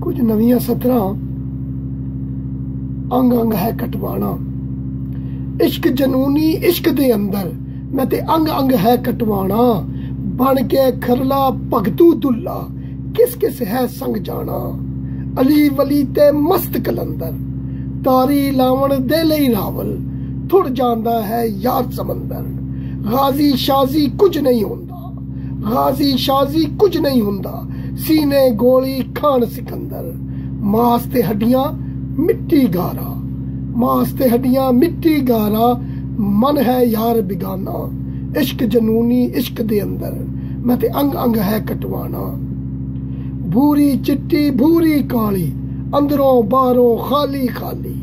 कुछ नवियां सतरां अंग अंग है कटवाना। इश्क जनूनी इश्क दे अंदर मैं ते अंग अंग है कटवाना। बन के खरला भगतू दुल्ला किस किस है संग जाना। अली वली ते मस्त कलंदर तारी लावण दे लई रावल थुड़ जांदा है यार समंदर। गाजी शाजी कुछ नहीं हुंदा, गाजी शाजी कुछ नहीं हुंदा, सीने गोली खान सिकंदर। मास ते हड्डियां मिट्टी गारा, मास ते हड्डियां मिट्टी गारा, मन है यार बिगाना। इश्क जनूनी इश्क दे अंदर मैं ते अंग अंग है कटवाना। भूरी चिट्टी भूरी काली अंदरों बाहरों खाली खाली।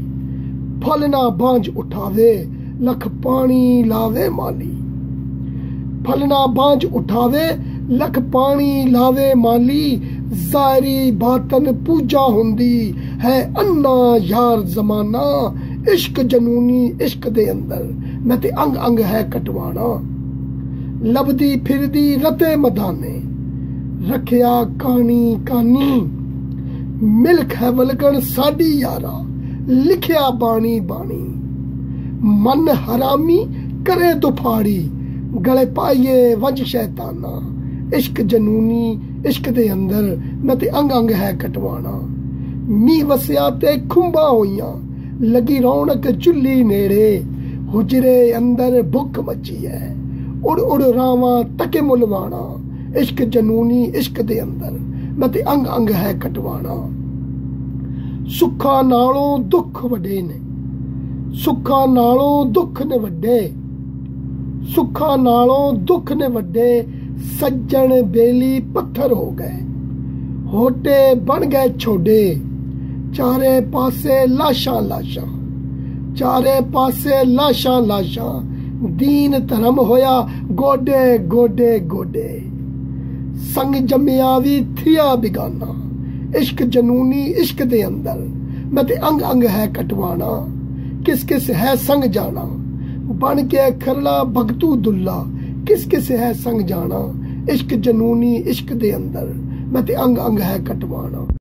फल ना बांझ उठावे लख पानी लावे माली। फल ना बांझ उठावे लख पानी लावे माली। जायरी बातन पूजा हुंदी है अन्ना यार जमाना। इश्क जनूनी इश्क दे अंदर मैं ते अंग अंग है कटवाना। लभदी फिरदी रते मदाने रखिया कानी कानी। मिल्क है वलगन साडी यारा लिखिया बाणी बाणी। मन हरामी करे दुफाड़ी गले पाइए वंज शैताना। इश्क जनूनी इश्क दे अंदर मैं ते अंग अंग है कटवाना। नी वसिया ते खुंबा होइयां लगी रौनक चुल्ली नेड़े। हुजरे अंदर भुख मची है उड़ उड़ रावा तके मुलवाना। इश्क जनूनी इश्क दे अंदर मैं ते अंग अंग है कटवाना। सुखा नालों दुख वड्डे ने, सुखा नालों दुख ने वड्डे, सुखा नालों दुख ने वड्डे। सज्जन बेली पत्थर हो गए, होटे बन गए छोडे। चारे पासे लाशां लाशां, चारे पासे लाशां लाशां। दीन धर्म होया गोडे गोडे गोडे। संग जमिया भी थिया बिगाना। इश्क जनूनी इश्क दे अंदर मैं ते अंग अंग है कटवाना। किस किस है संग जाना। बन के खरला भगतू दुल्ला किस किस है संग जाना। इश्क जनूनी इश्क दे अंदर मैं ते अंग अंग है कटवाना।